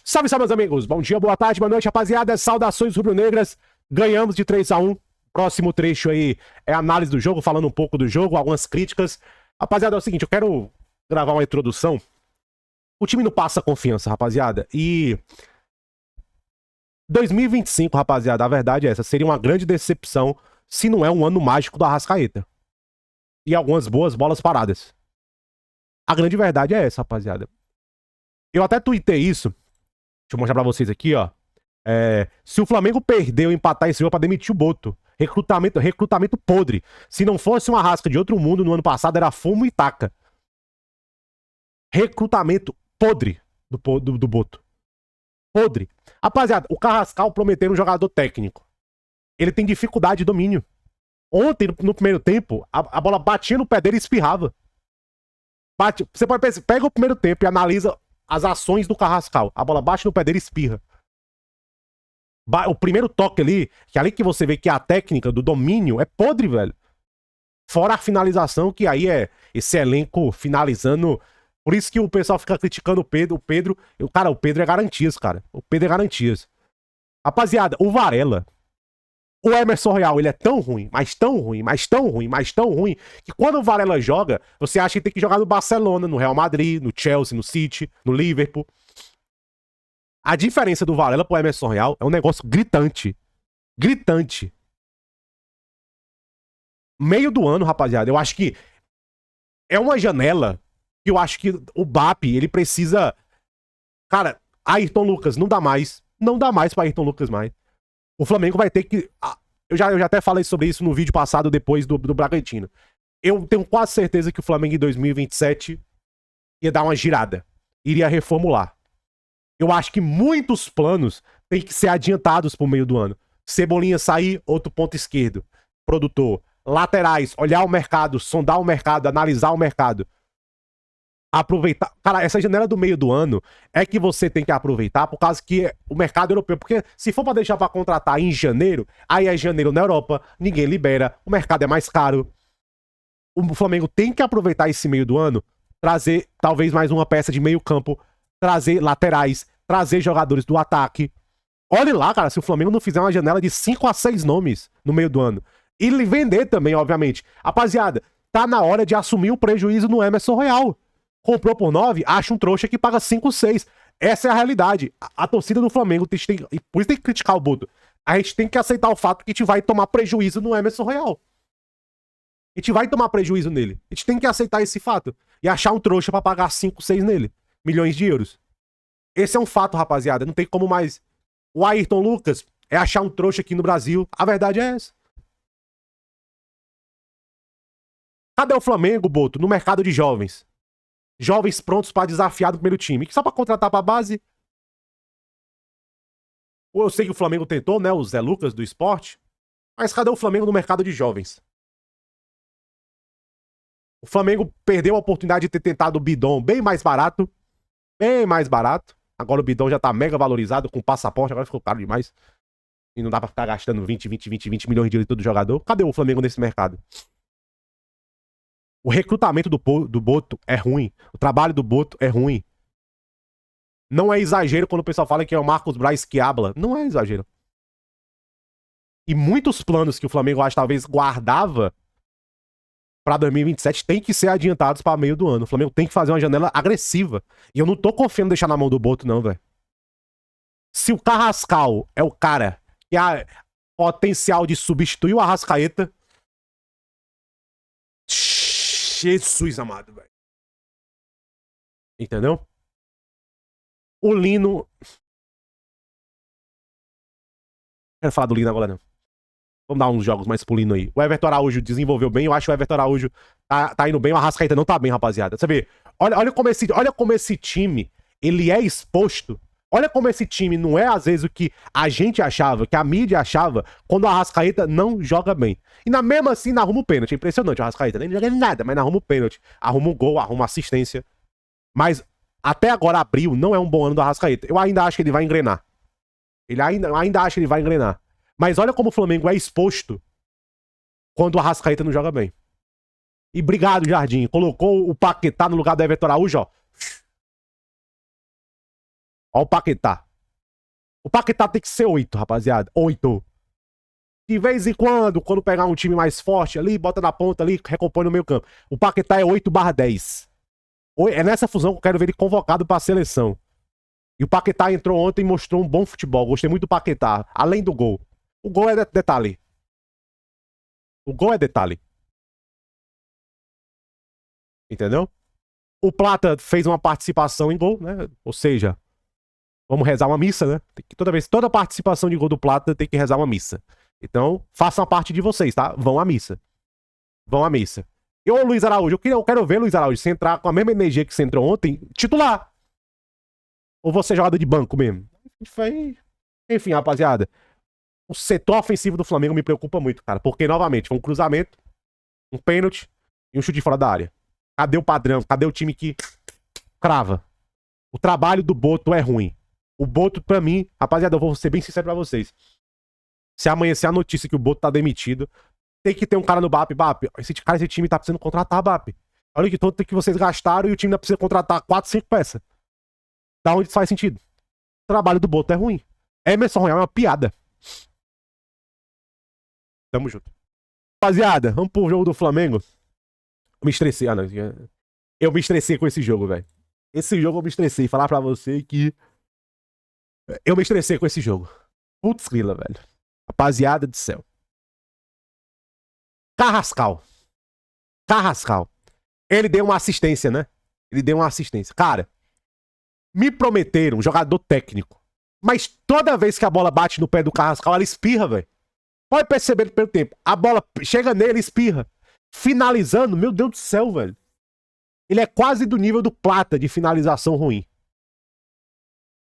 Salve, salve, meus amigos. Bom dia, boa tarde, boa noite, rapaziada. Saudações rubro-negras. Ganhamos de 3-1. Próximo trecho aí é análise do jogo, falando um pouco do jogo, algumas críticas. Rapaziada, é o seguinte, eu quero gravar uma introdução. O time não passa confiança, rapaziada. E 2025, rapaziada, a verdade é essa. Seria uma grande decepção se não é um ano mágico do Arrascaeta. E algumas boas bolas paradas. A grande verdade é essa, rapaziada. Eu até tuitei isso. Deixa eu mostrar pra vocês aqui, ó. Se o Flamengo perder ou empatar esse jogo pra demitir o Boto. Recrutamento podre. Se não fosse uma Arrasca de outro mundo no ano passado, era fumo e taca. Recrutamento podre do Boto. Podre. Rapaziada, o Carrascal prometeu um jogador técnico. Ele tem dificuldade de domínio. Ontem, no primeiro tempo, a bola batia no pé dele e espirrava. Você pode pensar, pega o primeiro tempo e analisa as ações do Carrascal. A bola bate no pé dele e espirra. O primeiro toque ali, que além que você vê que a técnica do domínio é podre, velho. Fora a finalização, que aí é esse elenco finalizando. Por isso que o pessoal fica criticando o Pedro. Cara, o Pedro é garantias, cara. O Pedro é garantias. Rapaziada, o Varela. O Emerson Royal, ele é tão ruim, mas tão ruim, mas tão ruim, mas tão ruim, que quando o Varela joga, você acha que tem que jogar no Barcelona, no Real Madrid, no Chelsea, no City, no Liverpool. A diferença do Varela pro Emerson Royal é um negócio gritante. Gritante. Meio do ano, rapaziada, eu acho que é uma janela que eu acho que o BAP, ele precisa... Cara, Ayrton Lucas, não dá mais. Não dá mais pra Ayrton Lucas mais. O Flamengo vai ter que... Eu já até falei sobre isso no vídeo passado, depois do Bragantino. Eu tenho quase certeza que o Flamengo em 2027 ia dar uma girada. Iria reformular. Eu acho que muitos planos têm que ser adiantados pro meio do ano. Cebolinha sair, outro ponto esquerdo. Produtor. Laterais, olhar o mercado, sondar o mercado, analisar o mercado. Aproveitar. Cara, essa janela do meio do ano é que você tem que aproveitar por causa que o mercado europeu. Porque se for pra deixar pra contratar em janeiro, aí é janeiro na Europa, ninguém libera, o mercado é mais caro. O Flamengo tem que aproveitar esse meio do ano, trazer talvez mais uma peça de meio campo, trazer laterais, trazer jogadores do ataque. Olhe lá, cara, se o Flamengo não fizer uma janela de 5 a 6 nomes no meio do ano. E vender também, obviamente. Rapaziada, tá na hora de assumir o prejuízo no Emerson Royal. Comprou por 9, acha um trouxa que paga 5, 6. Essa é a realidade. A torcida do Flamengo, por isso tem que criticar o Boto. A gente tem que aceitar o fato que a gente vai tomar prejuízo no Emerson Royal. A gente vai tomar prejuízo nele. A gente tem que aceitar esse fato. E achar um trouxa pra pagar 5, 6 nele. Milhões de euros. Esse é um fato, rapaziada. Não tem como mais. O Ayrton Lucas é achar um trouxa aqui no Brasil. A verdade é essa. Cadê o Flamengo, Boto, no mercado de jovens? Jovens prontos para desafiar do primeiro time. Só para contratar para base. Eu sei que o Flamengo tentou, né? O Zé Lucas do Sport. Mas cadê o Flamengo no mercado de jovens? O Flamengo perdeu a oportunidade de ter tentado o Bidon bem mais barato. Bem mais barato. Agora o Bidon já tá mega valorizado com passaporte. Agora ficou caro demais. E não dá pra ficar gastando 20 milhões de euros de todo jogador. Cadê o Flamengo nesse mercado? O recrutamento do Boto é ruim. O trabalho do Boto é ruim. Não é exagero quando o pessoal fala que é o Marcos Braz que habla. Não é exagero. E muitos planos que o Flamengo, acho, talvez guardava pra 2027 tem que ser adiantados pra meio do ano. O Flamengo tem que fazer uma janela agressiva. E eu não tô confiando em deixar na mão do Boto, não, velho. Se o Carrascal é o cara que há potencial de substituir o Arrascaeta... Jesus amado, velho. Entendeu? O Lino... Não quero falar do Lino agora, não. Vamos dar uns jogos mais pro Lino aí. O Everton Araújo desenvolveu bem. Eu acho que o Everton Araújo tá indo bem. O Arrascaeta não tá bem, rapaziada. Você vê? Olha como esse time, ele é exposto. Olha como esse time não é, às vezes, o que a gente achava, que a mídia achava, quando o Arrascaeta não joga bem. E na mesma assim, não arruma o pênalti. É impressionante o Arrascaeta. Nem joga nada, mas não arruma o pênalti. Arruma um gol, arruma assistência. Mas até agora, abril, não é um bom ano do Arrascaeta. Eu ainda acho que ele vai engrenar. Ainda acho que ele vai engrenar. Mas olha como o Flamengo é exposto quando o Arrascaeta não joga bem. E obrigado, Jardim. Colocou o Paquetá no lugar do Everton Araújo, ó. Ó o Paquetá. O Paquetá tem que ser 8, rapaziada. 8. De vez em quando pegar um time mais forte ali, bota na ponta ali, recompõe no meio campo. O Paquetá é 8/10. É nessa fusão que eu quero ver ele convocado pra seleção. E o Paquetá entrou ontem e mostrou um bom futebol. Gostei muito do Paquetá, além do gol. O gol é detalhe. O gol é detalhe. Entendeu? O Plata fez uma participação em gol, né? Ou seja, vamos rezar uma missa, né? Toda participação de gol do Plata tem que rezar uma missa. Então, façam a parte de vocês, tá? Vão à missa. Vão à missa. E o Luiz Araújo, eu quero ver, Luiz Araújo, você entrar com a mesma energia que você entrou ontem, titular. Ou você jogador de banco mesmo. Enfim, rapaziada. O setor ofensivo do Flamengo me preocupa muito, cara. Porque, novamente, foi um cruzamento, um pênalti e um chute fora da área. Cadê o padrão? Cadê o time que crava? O trabalho do Boto é ruim. O Boto, pra mim, rapaziada, eu vou ser bem sincero pra vocês. Se amanhecer a notícia que o Boto tá demitido, tem que ter um cara no BAP. BAP, esse time tá precisando contratar, BAP. Olha que tanto que vocês gastaram e o time ainda precisa contratar 4, 5 peças. Da onde isso faz sentido? O trabalho do Boto é ruim. Emerson Royal é uma piada. Tamo junto. Rapaziada, vamos pro jogo do Flamengo. Eu me estressei. Não. Eu me estressei com esse jogo, velho. Esse jogo eu me estressei. Falar pra você que eu me estressei com esse jogo. Putz grila, velho. Rapaziada do céu. Carrascal. Ele deu uma assistência, né? Ele deu uma assistência. Cara, me prometeram um jogador técnico. Mas toda vez que a bola bate no pé do Carrascal, ela espirra, velho. Pode perceber pelo tempo. A bola chega nele, espirra. Finalizando, meu Deus do céu, velho. Ele é quase do nível do Plata de finalização ruim.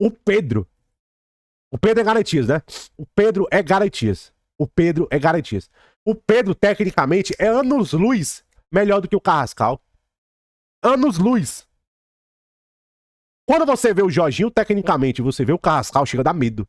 O Pedro é garantias, né? O Pedro é garantias. O Pedro, tecnicamente, é anos-luz melhor do que o Carrascal. Anos-luz. Quando você vê o Jorginho, tecnicamente, você vê o Carrascal, chega a dar medo.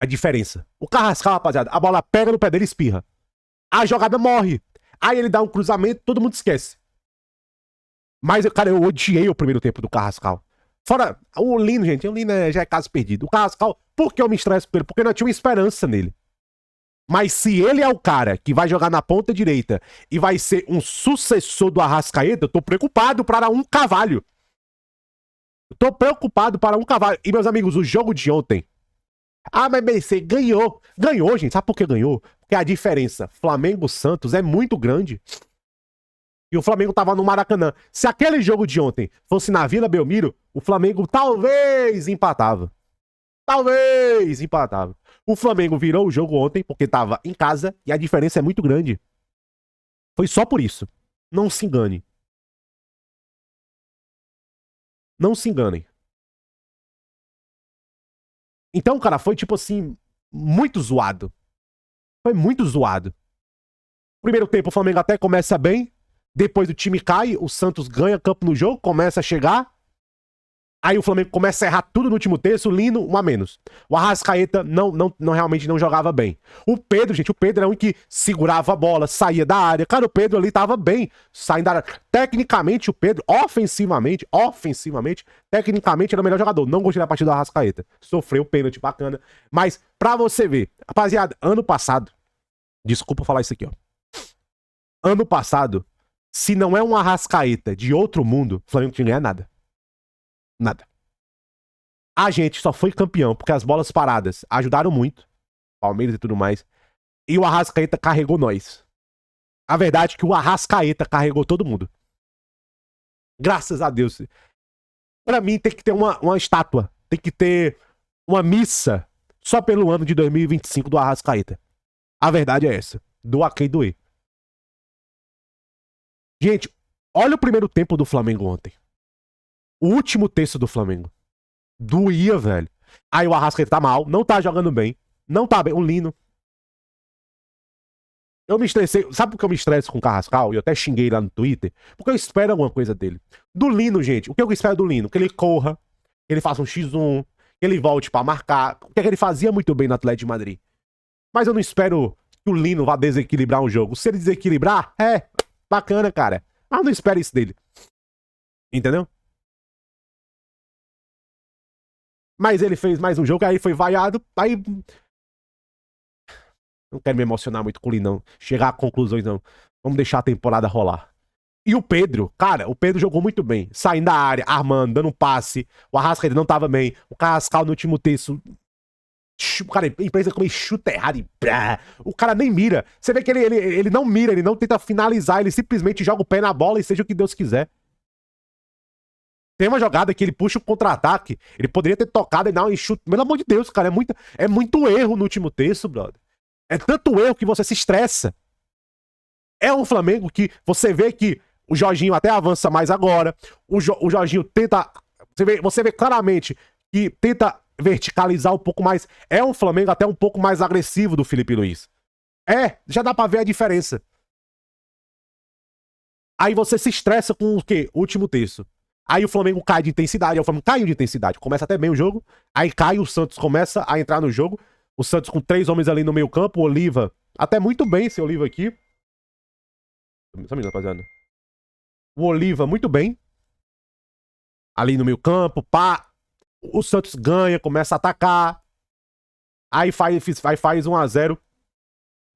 A diferença. O Carrascal, rapaziada, a bola pega no pé dele e espirra. A jogada morre. Aí ele dá um cruzamento, todo mundo esquece. Mas, cara, eu odiei o primeiro tempo do Carrascal. Fora o Lino, gente. O Lino já é caso perdido. O Carrascal, por que eu me estresso com ele? Porque não tinha uma esperança nele. Mas se ele é o cara que vai jogar na ponta direita e vai ser um sucessor do Arrascaeta, eu tô preocupado para um cavalo. E, meus amigos, o jogo de ontem. Ah, mas BC ganhou. Ganhou, gente. Sabe por que ganhou? Porque a diferença Flamengo-Santos é muito grande. E o Flamengo tava no Maracanã. Se aquele jogo de ontem fosse na Vila Belmiro, o Flamengo talvez empatava. O Flamengo virou o jogo ontem porque tava em casa e a diferença é muito grande. Foi só por isso. Não se engane. Não se enganem. Então, cara, foi tipo assim, muito zoado. Foi muito zoado. Primeiro tempo, o Flamengo até começa bem. Depois o time cai, o Santos ganha campo no jogo, começa a chegar. Aí o Flamengo começa a errar tudo no último terço, Lino, um a menos. O Arrascaeta realmente não jogava bem. O Pedro, gente, era um que segurava a bola, saía da área. Cara, o Pedro ali tava bem, saindo da área. Tecnicamente, o Pedro, ofensivamente, tecnicamente era o melhor jogador. Não gostei da partida do Arrascaeta. Sofreu pênalti, bacana. Mas, pra você ver, rapaziada, ano passado, desculpa falar isso aqui, ó. Ano passado, se não é um Arrascaeta de outro mundo, o Flamengo não tinha ganhado nada. Nada. A gente só foi campeão porque as bolas paradas ajudaram muito. Palmeiras e tudo mais. E o Arrascaeta carregou nós. A verdade é que o Arrascaeta carregou todo mundo. Graças a Deus. Pra mim tem que ter uma estátua. Tem que ter uma missa só pelo ano de 2025 do Arrascaeta. A verdade é essa. Doa quem doer. Gente, olha o primeiro tempo do Flamengo ontem. O último terço do Flamengo. Doía, velho. Aí o Arrascaeta tá mal, não tá jogando bem. Não tá bem. O Lino. Eu me estressei. Sabe por que eu me estresso com o Carrascal? E eu até xinguei lá no Twitter. Porque eu espero alguma coisa dele. Do Lino, gente. O que eu espero do Lino? Que ele corra, que ele faça um X1, que ele volte pra marcar. O que ele fazia muito bem no Atlético de Madrid. Mas eu não espero que o Lino vá desequilibrar um jogo. Se ele desequilibrar, bacana, cara. Mas eu não espero isso dele. Entendeu? Mas ele fez mais um jogo, aí foi vaiado, aí... Não quero me emocionar muito com o Lee, não. Chegar a conclusões, não. Vamos deixar a temporada rolar. E o Pedro, cara, o Pedro jogou muito bem. Saindo da área, armando, dando um passe. O Arrascaeta não tava bem. O Carrascal no último terço. O cara, a empresa como ele chuta errado e blá. O cara nem mira. Você vê que ele não mira, ele não tenta finalizar, ele simplesmente joga o pé na bola e seja o que Deus quiser. Tem uma jogada que ele puxa o contra-ataque, ele poderia ter tocado e dar um chute. Pelo amor de Deus, cara, é muito erro no último terço, brother. É tanto erro que você se estressa. É um Flamengo que você vê que o Jorginho até avança mais agora. O Jorginho tenta. Você vê claramente que tenta verticalizar um pouco mais. É um Flamengo até um pouco mais agressivo do Felipe Luiz. Já dá pra ver a diferença. Aí você se estressa com o quê? O último terço. Aí o Flamengo cai de intensidade. Aí o Flamengo caiu de intensidade. Começa até bem o jogo. Aí cai, o Santos começa a entrar no jogo. O Santos com 3 homens ali no meio campo. O Oliva, até muito bem esse Oliva aqui. Só um minuto, rapaziada. O Oliva, muito bem. Ali no meio campo, pá. O Santos ganha, começa a atacar. Aí faz 1-0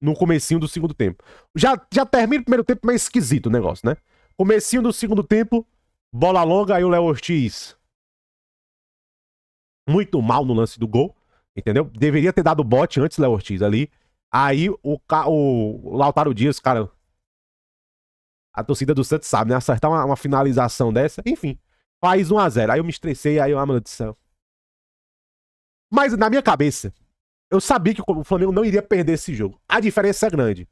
no comecinho do segundo tempo. Já termina o primeiro tempo meio esquisito o negócio, né? Comecinho do segundo tempo, bola longa, aí o Léo Ortiz muito mal no lance do gol, entendeu? Deveria ter dado bote antes, Léo Ortiz, ali. Aí o Lautaro Dias, cara, a torcida do Santos sabe, né? Acertar uma finalização dessa, enfim, faz 1-0. Aí eu me estressei, aí eu, meu Deus do céu. Mas na minha cabeça, eu sabia que o Flamengo não iria perder esse jogo. A diferença é grande.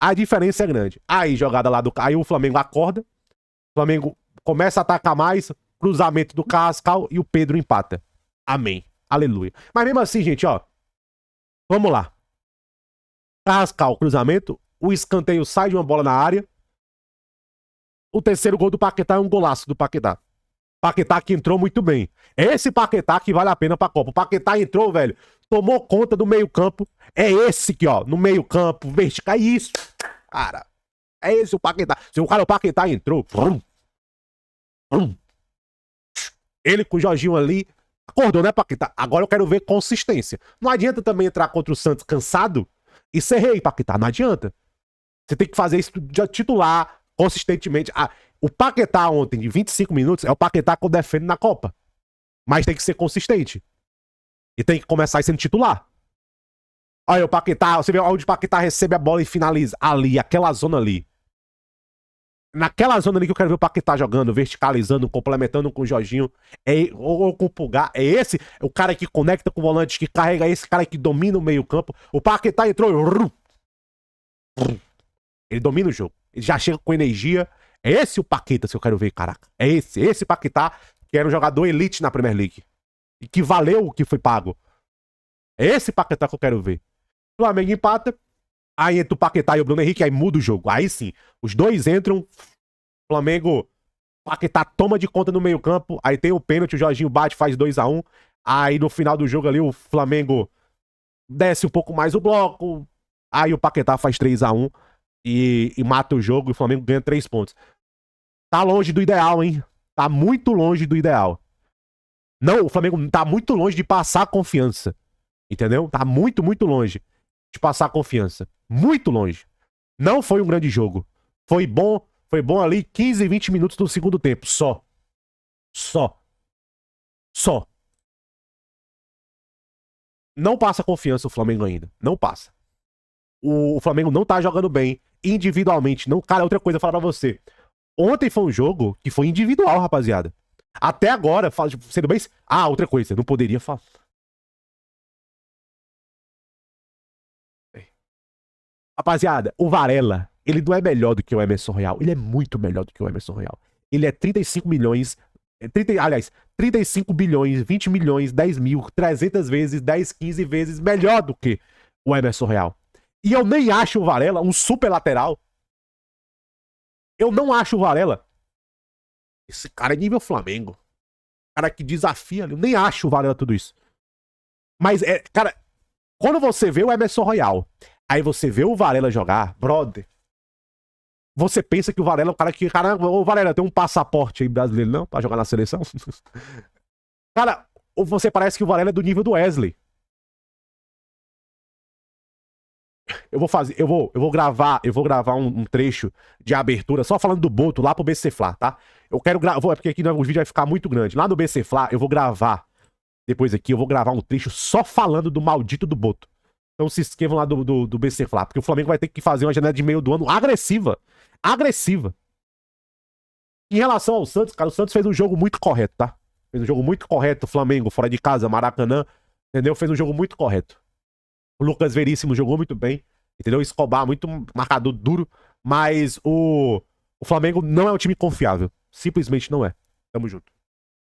A diferença é grande. Aí, jogada lá do... Aí o Flamengo acorda. O Flamengo começa a atacar mais. Cruzamento do Carrascal e o Pedro empata. Amém. Aleluia. Mas mesmo assim, gente, ó. Vamos lá. Carrascal, cruzamento. O escanteio sai de uma bola na área. O terceiro gol do Paquetá é um golaço do Paquetá. Paquetá que entrou muito bem. É esse Paquetá que vale a pena pra Copa. O Paquetá entrou, velho. Tomou conta do meio-campo. É esse aqui, ó. No meio-campo, vertical. É isso. Cara. É esse o Paquetá. Se o Paquetá entrou. Ele com o Jorginho ali. Acordou, né, Paquetá? Agora eu quero ver consistência. Não adianta também entrar contra o Santos cansado e ser rei, Paquetá. Não adianta. Você tem que fazer isso de titular consistentemente. O Paquetá ontem, de 25 minutos, é o Paquetá que eu defendo na Copa. Mas tem que ser consistente. E tem que começar sendo titular. Olha, o Paquetá, você vê onde o Paquetá recebe a bola e finaliza. Ali, aquela zona ali. Naquela zona ali que eu quero ver o Paquetá jogando, verticalizando, complementando com o Jorginho, ou com o Pulgar. É esse o cara que conecta com o volante, que carrega, esse cara que domina o meio campo. O Paquetá entrou. Ele domina o jogo. Ele já chega com energia. É esse o Paquetá que eu quero ver, caraca. É esse Paquetá que era um jogador elite na Premier League. E que valeu o que foi pago. É esse Paquetá que eu quero ver. O Flamengo empata. Aí entra o Paquetá e o Bruno Henrique, aí muda o jogo. Aí sim, os dois entram. Flamengo, Paquetá toma de conta no meio campo. Aí tem o pênalti, o Jorginho bate, faz 2-1. Aí no final do jogo ali, o Flamengo desce um pouco mais o bloco. Aí o Paquetá faz 3-1 e mata o jogo e o Flamengo ganha 3 pontos. Tá longe do ideal, hein? Tá muito longe do ideal. Não, o Flamengo tá muito longe de passar confiança. Entendeu? Tá muito, muito longe de passar confiança. Muito longe. Não foi um grande jogo. Foi bom ali 15, 20 minutos do segundo tempo. Só. Não passa confiança o Flamengo ainda. Não passa. O Flamengo não tá jogando bem individualmente. Não, cara, outra coisa, eu vou falar pra você. Ontem foi um jogo que foi individual, rapaziada. Até agora, sendo bem... outra coisa, não poderia falar. Rapaziada, o Varela, ele não é melhor do que o Emerson Royal. Ele é muito melhor do que o Emerson Royal. Ele é 35 milhões... 35 bilhões, 20 milhões, 10 mil, 300 vezes, 10, 15 vezes melhor do que o Emerson Royal. E eu nem acho o Varela um super lateral. Eu não acho o Varela. Esse cara é nível Flamengo. Cara que desafia. Eu nem acho o Varela tudo isso. Mas, cara, quando você vê o Emerson Royal, aí você vê o Varela jogar, brother, você pensa que o Varela é o cara que... Caramba, o Varela tem um passaporte aí brasileiro, não? Pra jogar na seleção? Cara, Ou você parece que o Varela é do nível do Wesley. Eu vou gravar um trecho de abertura só falando do Boto lá pro BC Flá, tá? Eu quero gravar, porque aqui o vídeo vai ficar muito grande. Lá no BC Flá, eu vou gravar, depois aqui, eu vou gravar um trecho só falando do maldito do Boto. Então se inscrevam lá do BC Flá, porque o Flamengo vai ter que fazer uma janela de meio do ano agressiva. Agressiva. Em relação ao Santos, cara, o Santos fez um jogo muito correto, tá? Fez um jogo muito correto, Flamengo, fora de casa, Maracanã, entendeu? Fez um jogo muito correto. O Lucas Veríssimo jogou muito bem, entendeu? Escobar, muito marcador duro, mas o Flamengo não é um time confiável. Simplesmente não é. Tamo junto.